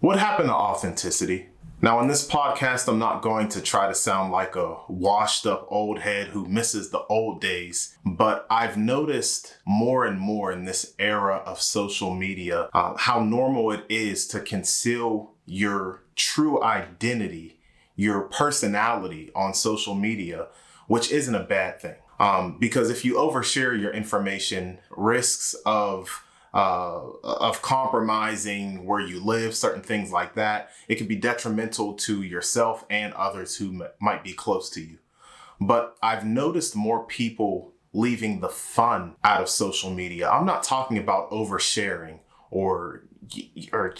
What happened to authenticity? Now, in this podcast, I'm not going to try to sound like a washed up old head who misses the old days, but I've noticed more and more in this era of social media how normal it is to conceal your true identity, your personality on social media, which isn't a bad thing. Because if you overshare your information, risks of compromising where you live, certain things like that, it can be detrimental to yourself and others who might be close to you. But I've noticed more people leaving the fun out of social media. I'm not talking about oversharing or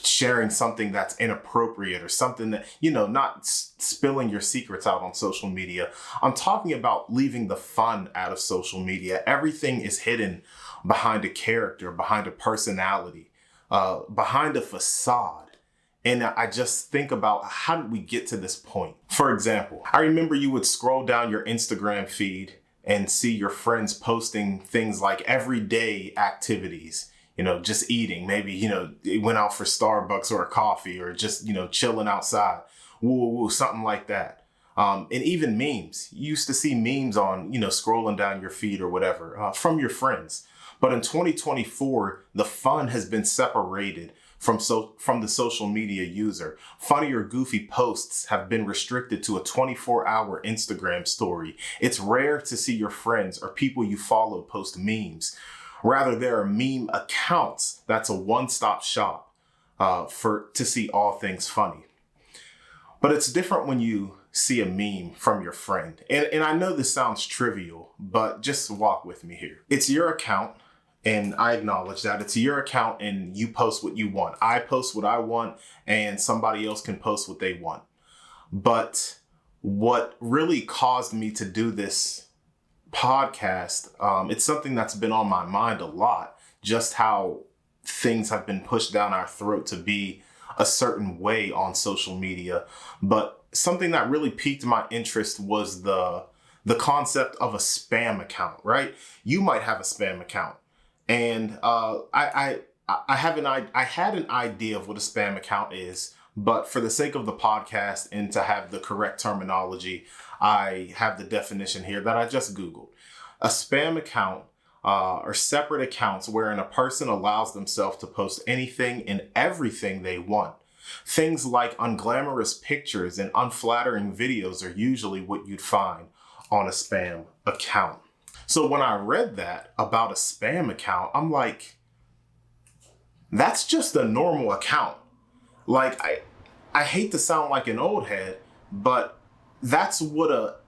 sharing something that's inappropriate or something that, not spilling your secrets out on social media. I'm talking about leaving the fun out of social media. Everything is hidden behind a character, behind a personality, behind a facade. And I just think about, how did we get to this point? For example, I remember you would scroll down your Instagram feed and see your friends posting things like everyday activities, just eating. Maybe, they went out for Starbucks or a coffee or just, chilling outside, something like that. And even memes. You used to see memes on, scrolling down your feed or whatever from your friends. But in 2024, the fun has been separated from the social media user. Funny or goofy posts have been restricted to a 24-hour Instagram story. It's rare to see your friends or people you follow post memes. Rather, there are meme accounts that's a one-stop shop to see all things funny. But it's different when you see a meme from your friend. And I know this sounds trivial, but just walk with me here. It's your account. And I acknowledge that it's your account and you post what you want. I post what I want and somebody else can post what they want. But what really caused me to do this podcast, it's something that's been on my mind a lot, just how things have been pushed down our throat to be a certain way on social media. But something that really piqued my interest was the concept of a spam account, right? You might have a spam account. And I had an idea of what a spam account is, but for the sake of the podcast and to have the correct terminology, I have the definition here that I just Googled. A spam account are separate accounts wherein a person allows themselves to post anything and everything they want. Things like unglamorous pictures and unflattering videos are usually what you'd find on a spam account. So when I read that about a spam account, I'm like, that's just a normal account. Like, I hate to sound like an old head, but that's what a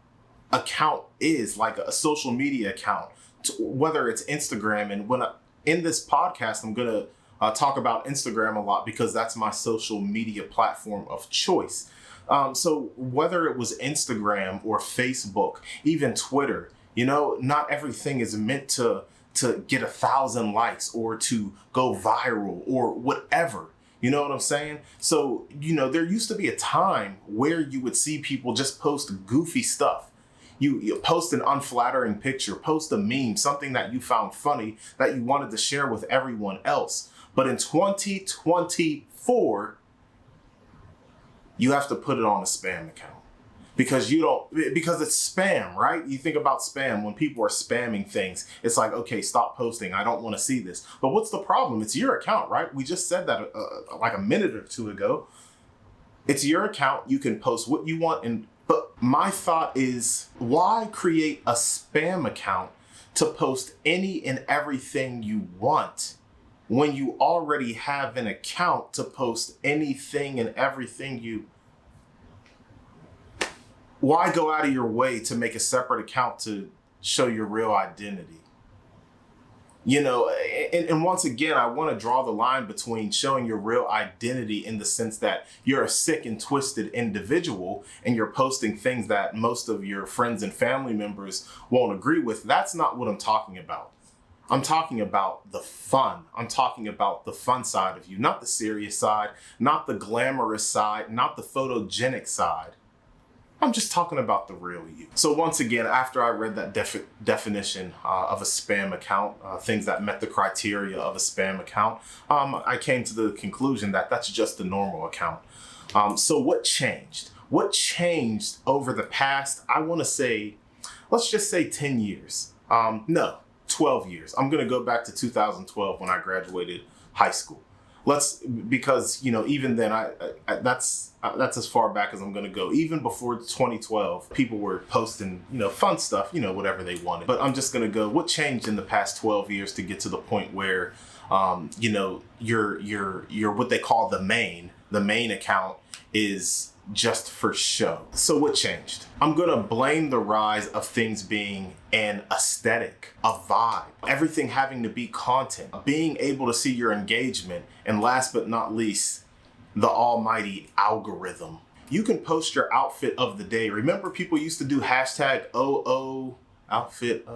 account is, like a social media account, whether it's Instagram. And in this podcast, I'm going to talk about Instagram a lot because that's my social media platform of choice. So whether it was Instagram or Facebook, even Twitter, not everything is meant to get 1,000 likes or to go viral or whatever. You know what I'm saying? So, there used to be a time where you would see people just post goofy stuff. You post an unflattering picture, post a meme, something that you found funny that you wanted to share with everyone else. But in 2024, you have to put it on a spam account. Because it's spam, right? You think about spam, when people are spamming things, it's like, okay, stop posting. I don't want to see this. But what's the problem? It's your account, right? We just said that like a minute or two ago. It's your account. You can post what you want. But my thought is, why create a spam account to post any and everything you want when you already have an account to post anything and everything you... Why go out of your way to make a separate account to show your real identity? And once again, I want to draw the line between showing your real identity in the sense that you're a sick and twisted individual and you're posting things that most of your friends and family members won't agree with. That's not what I'm talking about. I'm talking about the fun. I'm talking about the fun side of you, not the serious side, not the glamorous side, not the photogenic side. I'm just talking about the real you. So once again, after I read that definition of a spam account, things that met the criteria of a spam account, I came to the conclusion that that's just a normal account. So what changed? What changed over the past, I want to say, let's just say 10 years. No, 12 years. I'm going to go back to 2012 when I graduated high school. Because even then, that's as far back as I'm going to go. Even before 2012, people were posting, fun stuff, whatever they wanted. But I'm just going to go, what changed in the past 12 years to get to the point where, you're what they call the main account is just for show. So what changed? I'm going to blame the rise of things being an aesthetic, a vibe, everything having to be content, being able to see your engagement, and last but not least, the almighty algorithm. You can post your outfit of the day. Remember people used to do hashtag OO outfit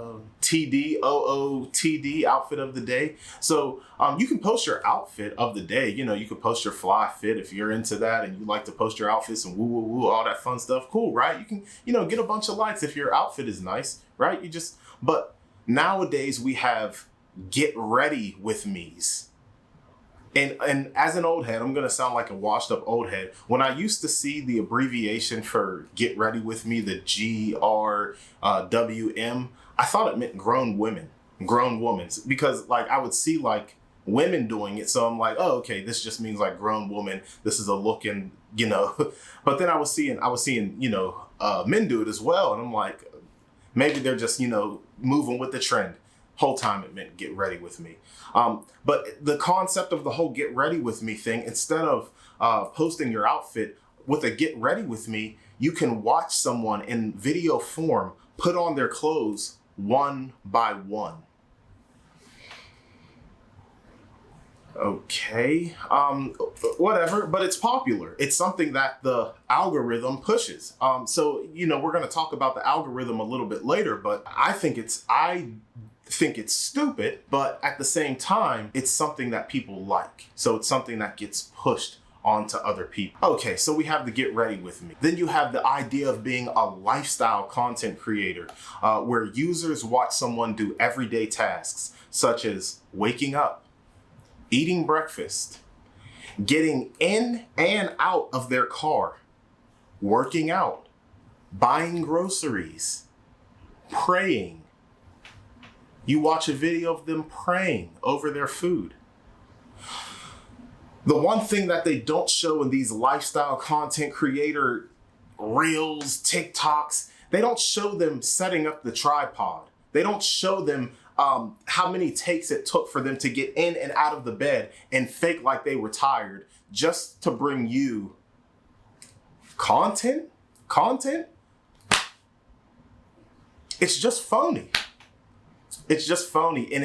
TD, OOTD, outfit of the day. So you can post your outfit of the day. You can post your fly fit if you're into that and you like to post your outfits and woo woo woo, all that fun stuff. Cool, right? You can, get a bunch of likes if your outfit is nice, right? But nowadays we have get ready with me's. And as an old head, I'm going to sound like a washed up old head. When I used to see the abbreviation for get ready with me, the GRWM, I thought it meant grown women, because I would see women doing it. So I'm like, oh, okay, this just means grown woman. This is a looking, but then I was seeing, men do it as well. And I'm like, maybe they're just, moving with the trend. Whole time it meant get ready with me. But the concept of the whole get ready with me thing, instead of posting your outfit with a get ready with me, you can watch someone in video form put on their clothes one by one. Okay, whatever, but it's popular. It's something that the algorithm pushes. So, we're going to talk about the algorithm a little bit later, but I think it's stupid, but at the same time, it's something that people like. So it's something that gets pushed onto other people. Okay, so we have the get ready with me. Then you have the idea of being a lifestyle content creator, where users watch someone do everyday tasks, such as waking up, eating breakfast, getting in and out of their car, working out, buying groceries, praying. You watch a video of them praying over their food. The one thing that they don't show in these lifestyle content creator reels, TikToks, they don't show them setting up the tripod. They don't show them how many takes it took for them to get in and out of the bed and fake like they were tired just to bring you content. It's just phony. It's just phony, and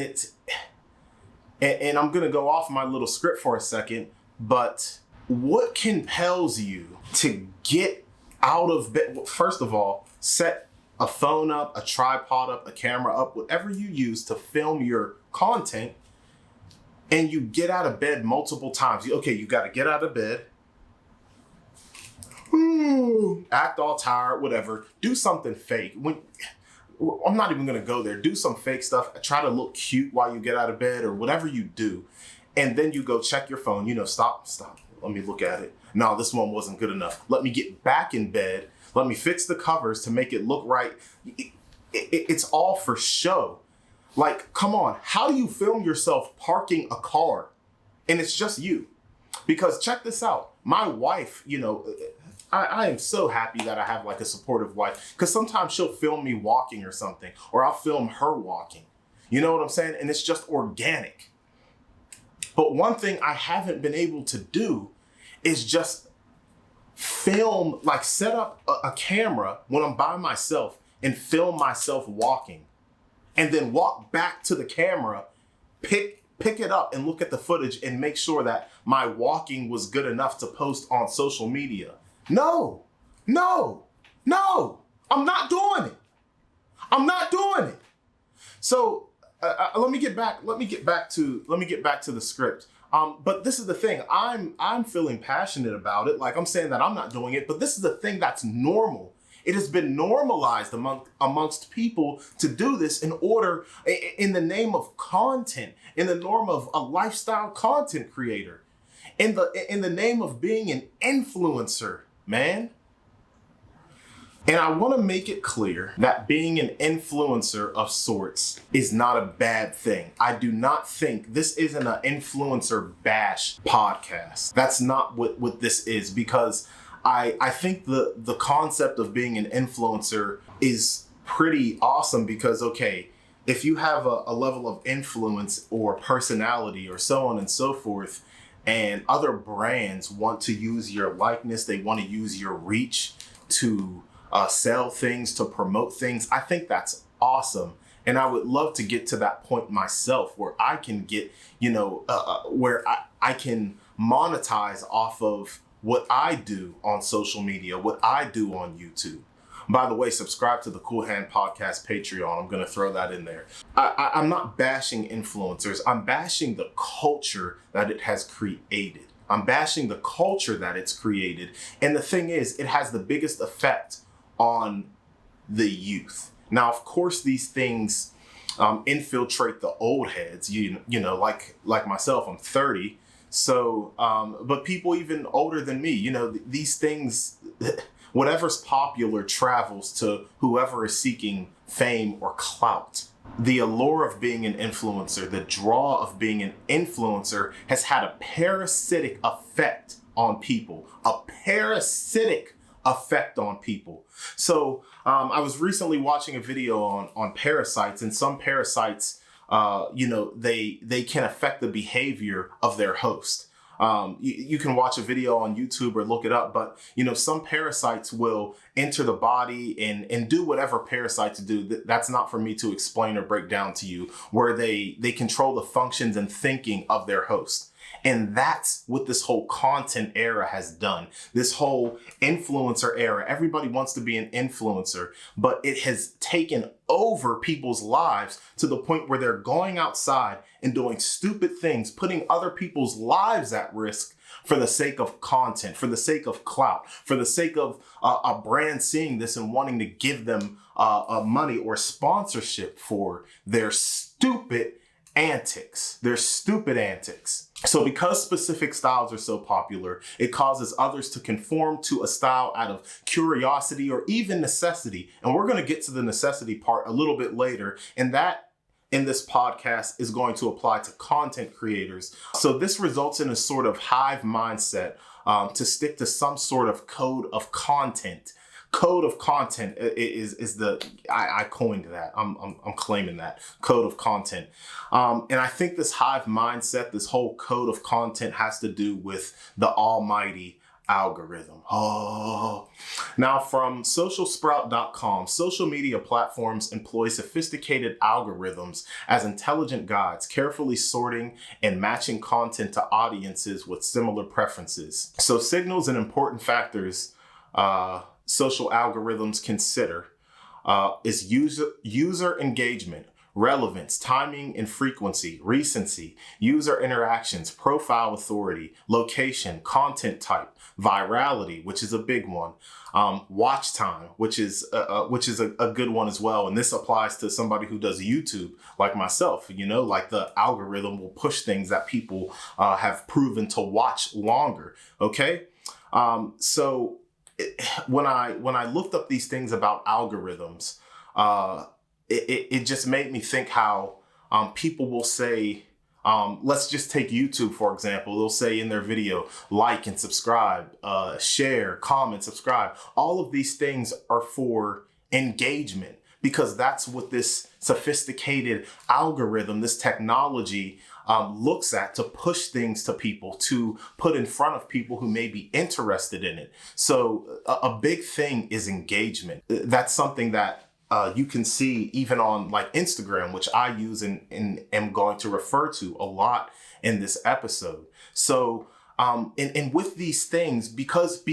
I'm gonna go off my little script for a second, but what compels you to get out of bed? Well, first of all, set a phone up, a tripod up, a camera up, whatever you use to film your content, and you get out of bed multiple times. You gotta get out of bed, act all tired, whatever, do something fake. I'm not even going to go there. Do some fake stuff. Try to look cute while you get out of bed or whatever you do. And then you go check your phone. Stop. Let me look at it. No, this one wasn't good enough. Let me get back in bed. Let me fix the covers to make it look right. It's all for show. Come on. How do you film yourself parking a car and it's just you? Because check this out. My wife, I am so happy that I have a supportive wife, because sometimes she'll film me walking or something, or I'll film her walking. You know what I'm saying? And it's just organic. But one thing I haven't been able to do is just film, set up a camera when I'm by myself and film myself walking, and then walk back to the camera, pick it up and look at the footage and make sure that my walking was good enough to post on social media. No, I'm not doing it. So let me get back to the script. But this is the thing. I'm feeling passionate about it. I'm saying that I'm not doing it, but this is the thing that's normal It has been normalized amongst people to do this in the name of content, in the norm of a lifestyle content creator, in the name of being an influencer, man. And I want to make it clear that being an influencer of sorts is not a bad thing. I do not think this isn't an influencer bash podcast. That's not what this is, because I think the concept of being an influencer is pretty awesome because, okay, if you have a level of influence or personality or so on and so forth, and other brands want to use your likeness, they want to use your reach to sell things, to promote things, I think that's awesome. And I would love to get to that point myself where I can get, where I can monetize off of what I do on social media, what I do on YouTube. By the way, subscribe to the Cool Hand Podcast Patreon. I'm going to throw that in there. I'm not bashing influencers. I'm bashing the culture that it has created. I'm bashing the culture that it's created. And the thing is, it has the biggest effect on the youth. Now, of course, these things infiltrate the old heads, like myself. I'm 30. So, but people even older than me, these things, whatever's popular travels to whoever is seeking fame or clout. The allure of being an influencer, the draw of being an influencer has had a parasitic effect on people, So I was recently watching a video on parasites, and some parasites, they can affect the behavior of their host. You can watch a video on YouTube or look it up, but some parasites will enter the body and do whatever parasites do. That's not for me to explain or break down to you, where they control the functions and thinking of their host. And that's what this whole content era has done. This whole influencer era. Everybody wants to be an influencer, but it has taken over people's lives to the point where they're going outside and doing stupid things, putting other people's lives at risk for the sake of content, for the sake of clout, for the sake of a brand seeing this and wanting to give them money or sponsorship for their stupid antics. So because specific styles are so popular, it causes others to conform to a style out of curiosity or even necessity. And we're going to get to the necessity part a little bit later. And that in this podcast is going to apply to content creators. So this results in a sort of hive mindset to stick to some sort of code of content. Code of content is I coined that. I'm claiming that code of content. And I think this hive mindset, this whole code of content has to do with the almighty algorithm. Now from socialsprout.com, social media platforms employ sophisticated algorithms as intelligent guides, carefully sorting and matching content to audiences with similar preferences. So signals and important factors social algorithms consider is user engagement, relevance, timing and frequency, recency, user interactions, profile authority, location, content type, virality, which is a big one, watch time, which is a good one as well. And this applies to somebody who does YouTube like myself. Like the algorithm will push things that people have proven to watch longer. Okay, so when I looked up these things about algorithms, it just made me think how people will say, let's just take YouTube, for example. They'll say in their video, like and subscribe, share, comment, subscribe. All of these things are for engagement, because that's what this sophisticated algorithm, this technology looks at, to push things to people, to put in front of people who may be interested in it. So a big thing is engagement. That's something that you can see even on like Instagram, which I use and am going to refer to a lot in this episode. So and with these things, because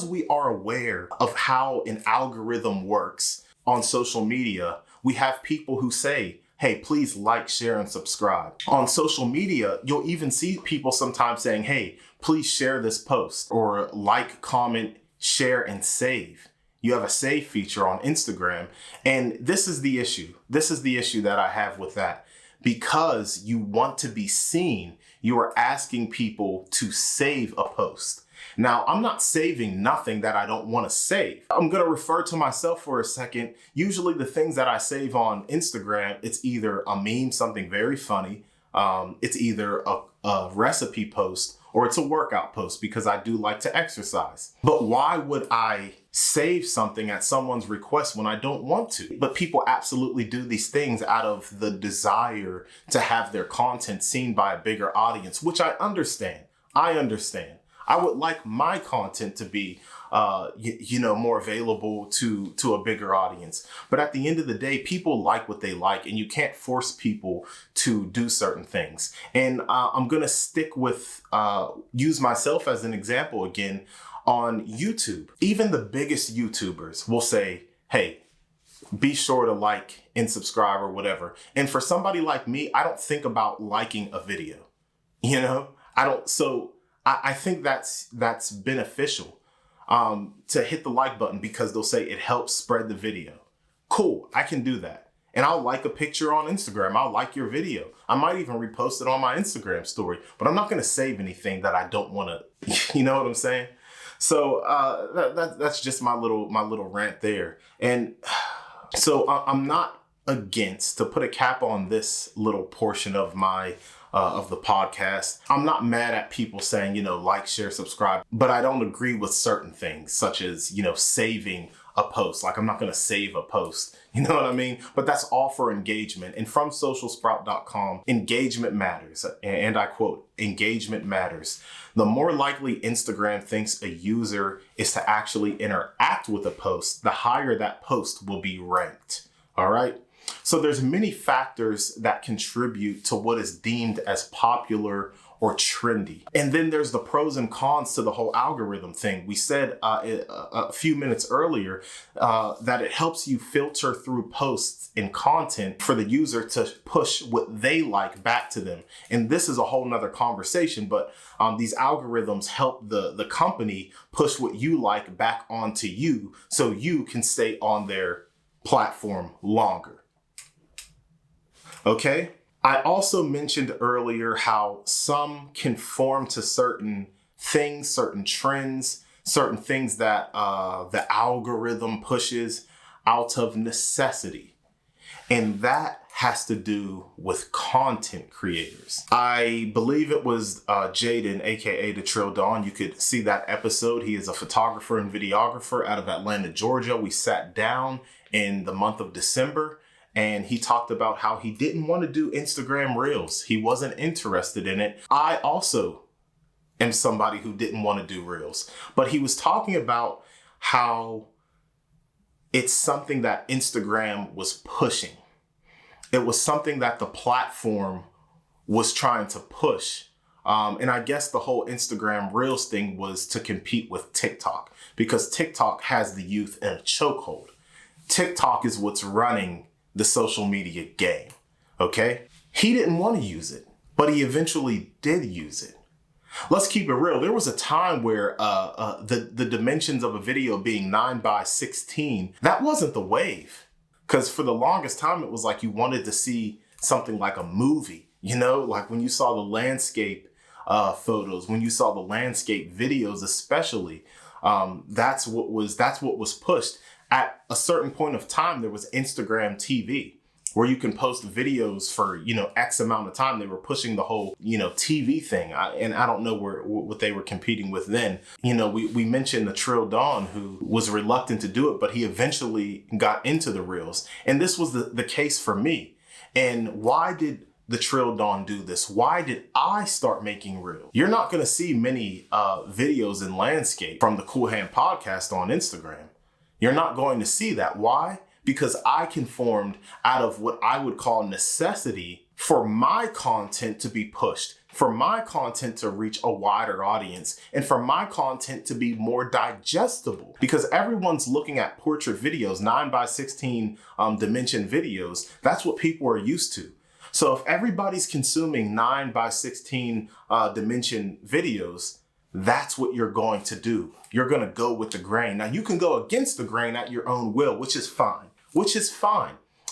we are aware of how an algorithm works on social media, we have people who say, hey, please like, share, and subscribe. On social media, you'll even see people sometimes saying, hey, please share this post, or like, comment, share, and save. You have a save feature on Instagram. And this is the issue. This is the issue that I have with that. Because you want to be seen, you are asking people to save a post. Now, I'm not saving nothing that I don't want to save. I'm going to refer to myself for a second. Usually the things that I save on Instagram, it's either a meme, something very funny. It's either a recipe post or it's a workout post because I do like to exercise. But why would I save something at someone's request when I don't want to? But people absolutely do these things out of the desire to have their content seen by a bigger audience, which I understand. I would like my content to be, more available to a bigger audience. But at the end of the day, people like what they like, and you can't force people to do certain things. And I'm going to stick with, use myself as an example again on YouTube. Even the biggest YouTubers will say, hey, be sure to like and subscribe or whatever. And for somebody like me, I don't think about liking a video, I don't. So I think that's beneficial to hit the like button because they'll say it helps spread the video. Cool, I can do that. And I'll like a picture on Instagram. I'll like your video. I might even repost it on my Instagram story, but I'm not going to save anything that I don't want to, you know what I'm saying? So that's just my little rant there. And so I'm not against, to put a cap on this little portion of my of the podcast, I'm not mad at people saying, like, share, subscribe, but I don't agree with certain things, such as, saving a post. Like, I'm not going to save a post, you know what I mean? But that's all for engagement. And from socialsprout.com, engagement matters. And I quote, engagement matters. The more likely Instagram thinks a user is to actually interact with a post, the higher that post will be ranked. All right. So there's many factors that contribute to what is deemed as popular or trendy. And then there's the pros and cons to the whole algorithm thing. We said a few minutes earlier that it helps you filter through posts and content for the user to push what they like back to them. And this is a whole nother conversation, but these algorithms help the company push what you like back onto you so you can stay on their platform longer. Okay. I also mentioned earlier how some conform to certain things, certain trends, certain things that the algorithm pushes out of necessity. And that has to do with content creators. I believe it was Jaden, aka The Trill Dawn. You could see that episode. He is a photographer and videographer out of Atlanta, Georgia. We sat down in the month of December. And he talked about how he didn't want to do Instagram Reels. He wasn't interested in it. I also am somebody who didn't want to do Reels. But he was talking about how it's something that Instagram was pushing. It was something that the platform was trying to push. And I guess the whole Instagram Reels thing was to compete with TikTok because TikTok has the youth in a chokehold. TikTok is what's running the social media game, okay? He didn't want to use it, but he eventually did use it. Let's keep it real. There was a time where the dimensions of a video being 9:16, that wasn't the wave. Because for the longest time, it was like you wanted to see something like a movie, like when you saw the landscape photos, when you saw the landscape videos, especially, that's what was pushed. At a certain point of time, there was Instagram TV where you can post videos for, X amount of time. They were pushing the whole, TV thing. And I don't know what they were competing with then. We mentioned The Trill Dawn, who was reluctant to do it, but he eventually got into the Reels. And this was the case for me. And why did The Trill Dawn do this? Why did I start making Reels? You're not going to see many videos in landscape from the Cool Hand Podcast on Instagram. You're not going to see that. Why? Because I conformed out of what I would call necessity for my content to be pushed, for my content to reach a wider audience, and for my content to be more digestible. Because everyone's looking at portrait videos, 9:16 dimension videos. That's what people are used to. So if everybody's consuming 9:16 dimension videos, that's what you're going to do. You're going to go with the grain. Now, you can go against the grain at your own will, which is fine,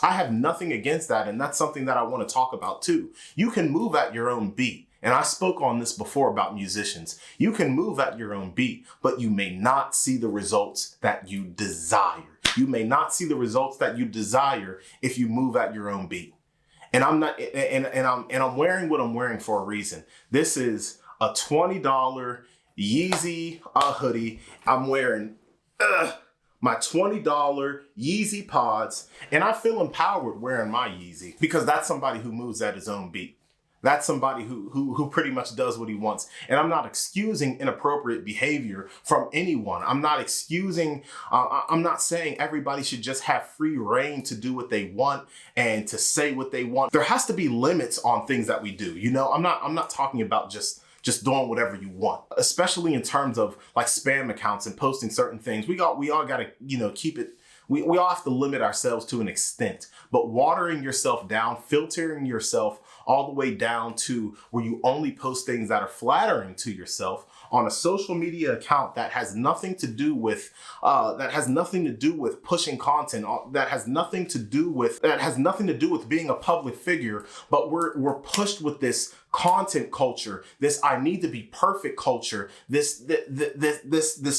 I have nothing against that. And that's something that I want to talk about too. You can move at your own beat. And I spoke on this before about musicians. You can move at your own beat, but you may not see the results that you desire. You may not see the results that you desire if you move at your own beat. And I'm not, I'm wearing what I'm wearing for a reason. This is a $20 Yeezy hoodie. I'm wearing my $20 Yeezy pods, and I feel empowered wearing my Yeezy because that's somebody who moves at his own beat. That's somebody who pretty much does what he wants. And I'm not excusing inappropriate behavior from anyone. I'm not excusing, I'm not saying everybody should just have free reign to do what they want and to say what they want. There has to be limits on things that we do. You know, I'm not talking about just doing whatever you want, especially in terms of like spam accounts and posting certain things. We all got to, keep it. We all have to limit ourselves to an extent, but watering yourself down, filtering yourself all the way down to where you only post things that are flattering to yourself on a social media account that has nothing to do with pushing content, that has nothing to do with being a public figure, but we're pushed with this content culture, this I need to be perfect culture, this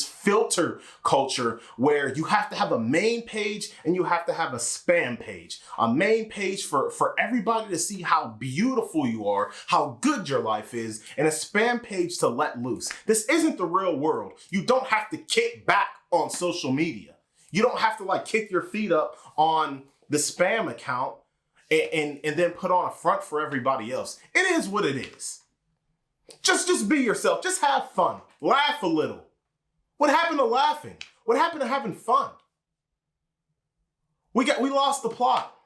filter culture where you have to have a main page and you have to have a spam page. A main page for everybody to see how beautiful you are, how good your life is, and a spam page to let loose. This isn't the real world. You don't have to kick back on social media. You don't have to kick your feet up on the spam account and then put on a front for everybody else. It is what it is. Just be yourself. Just have fun. Laugh a little. What happened to laughing? What happened to having fun? We lost the plot.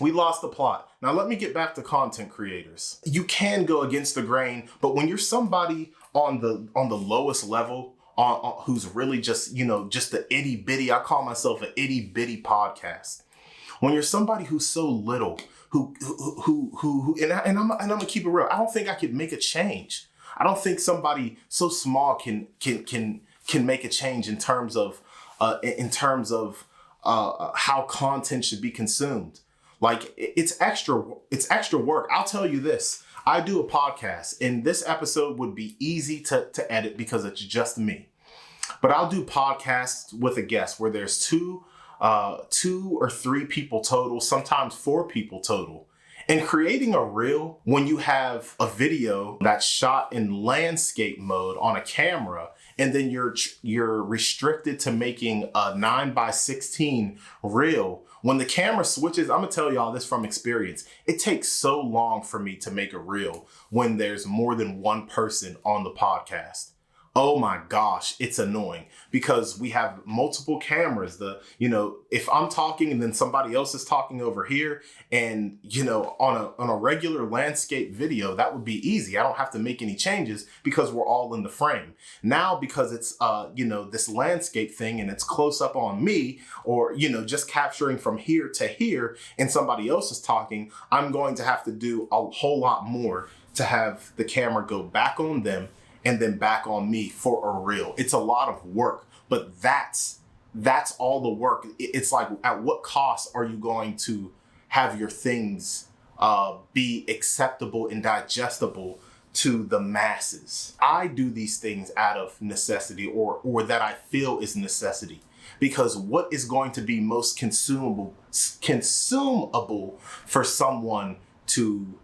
We lost the plot. Now let me get back to content creators. You can go against the grain, but when you're somebody on the lowest level, who's really just the itty bitty, I call myself an itty bitty podcast. When you're somebody who's so little, and I'm gonna keep it real. I don't think I could make a change. I don't think somebody so small can make a change in terms of how content should be consumed. It's extra work. I'll tell you this. I do a podcast, and this episode would be easy to edit because it's just me. But I'll do podcasts with a guest where there's two or three people total, sometimes 4 people total. And creating a reel when you have a video that's shot in landscape mode on a camera, and then you're restricted to making a 9:16 reel. When the camera switches, I'm gonna tell y'all this from experience. It takes so long for me to make a reel when there's more than one person on the podcast. Oh my gosh, it's annoying because we have multiple cameras. If I'm talking and then somebody else is talking over here, and on a regular landscape video, that would be easy. I don't have to make any changes because we're all in the frame. Now, because it's this landscape thing and it's close up on me, or just capturing from here to here, and somebody else is talking, I'm going to have to do a whole lot more to have the camera go back on them and then back on me for a reel. It's a lot of work, but that's all the work. It's like, at what cost are you going to have your things be acceptable and digestible to the masses? I do these things out of necessity, or that I feel is necessity, because what is going to be most consumable for someone to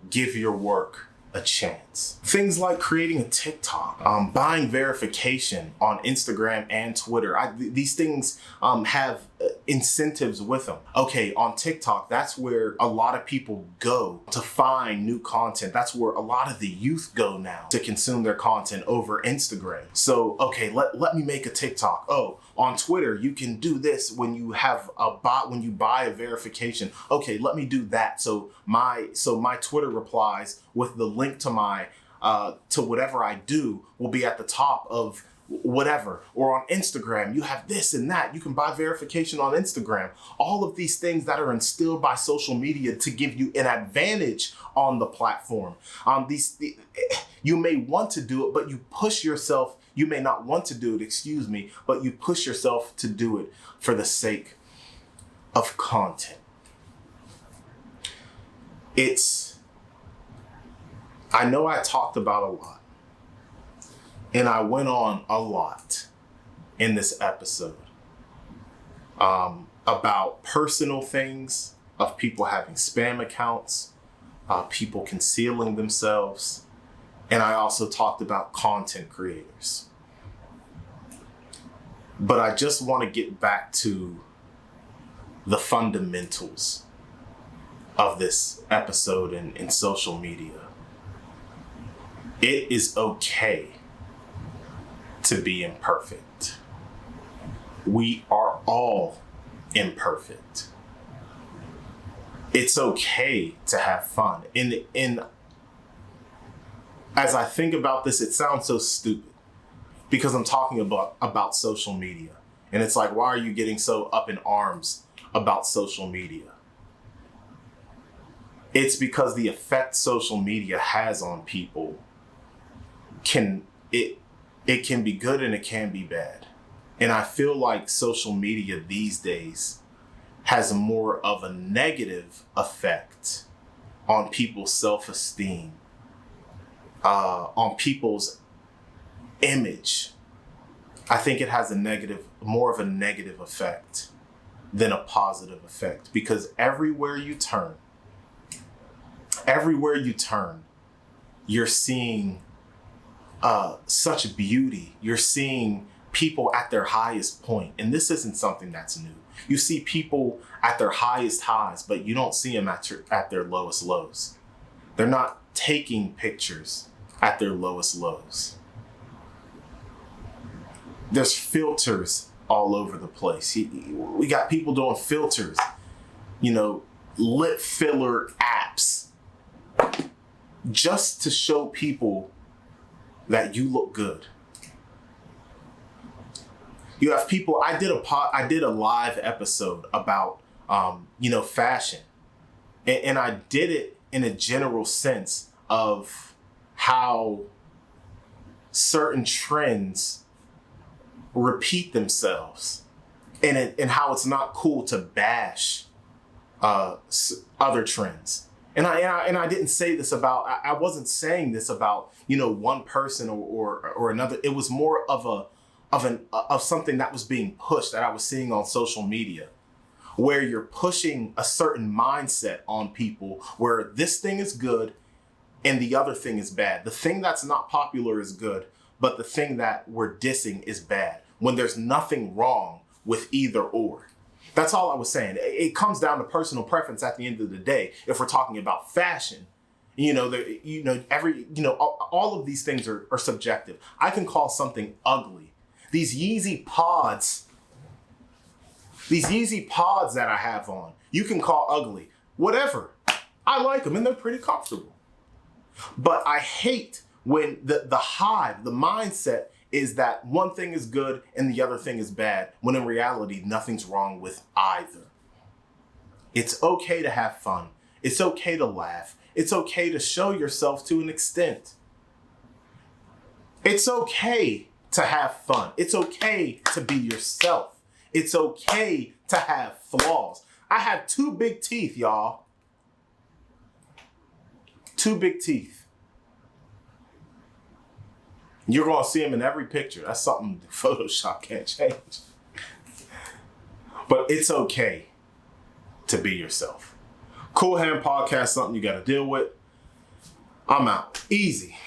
give your work a chance? Things like creating a TikTok, buying verification on Instagram and Twitter. These things have incentives with them. Okay, on TikTok, that's where a lot of people go to find new content. That's where a lot of the youth go now to consume their content over Instagram. So, okay, let me make a TikTok. Oh, on Twitter, you can do this when you have when you buy a verification. Okay, let me do that. So my Twitter replies with the link to my to whatever I do will be at the top of whatever, or on Instagram, you have this and that. You can buy verification on Instagram. All of these things that are instilled by social media to give you an advantage on the platform. You may want to do it, but you push yourself. You may not want to do it, but you push yourself to do it for the sake of content. I know I talked about a lot, and I went on a lot in this episode about personal things of people having spam accounts, people concealing themselves, and I also talked about content creators. But I just want to get back to the fundamentals of this episode in social media. It is okay to be imperfect. We are all imperfect. It's okay to have fun. And as I think about this, it sounds so stupid because I'm talking about social media. And it's like, why are you getting so up in arms about social media? It's because the effect social media has on people it can be good and it can be bad. And I feel like social media these days has more of a negative effect on people's self-esteem, on people's image. I think it has more of a negative effect than a positive effect, because everywhere you turn, you're seeing such beauty. You're seeing people at their highest point. And this isn't something that's new. You see people at their highest highs, but you don't see them at their lowest lows. They're not taking pictures at their lowest lows. There's filters all over the place. We got people doing filters, lip filler apps, just to show people that you look good. You have people. I did a live episode about fashion, and I did it in a general sense of how certain trends repeat themselves, and how it's not cool to bash other trends. And I didn't say this about. I wasn't saying this about one person or another. It was more of something that was being pushed, that I was seeing on social media, where you're pushing a certain mindset on people, where this thing is good and the other thing is bad. The thing that's not popular is good, but the thing that we're dissing is bad, when there's nothing wrong with either or. That's all I was saying. It comes down to personal preference at the end of the day. If we're talking about fashion, all of these things are subjective. I can call something ugly. These Yeezy pods that I have on, you can call ugly. Whatever. I like them and they're pretty comfortable. But I hate when the mindset is that one thing is good and the other thing is bad, when in reality, nothing's wrong with either. It's okay to have fun. It's okay to laugh. It's okay to show yourself to an extent. It's okay to have fun. It's okay to be yourself. It's okay to have flaws. I have 2 big teeth, y'all. 2 big teeth. You're going to see them in every picture. That's something Photoshop can't change. But it's okay to be yourself. Cool Hand Podcast, something you got to deal with. I'm out. Easy.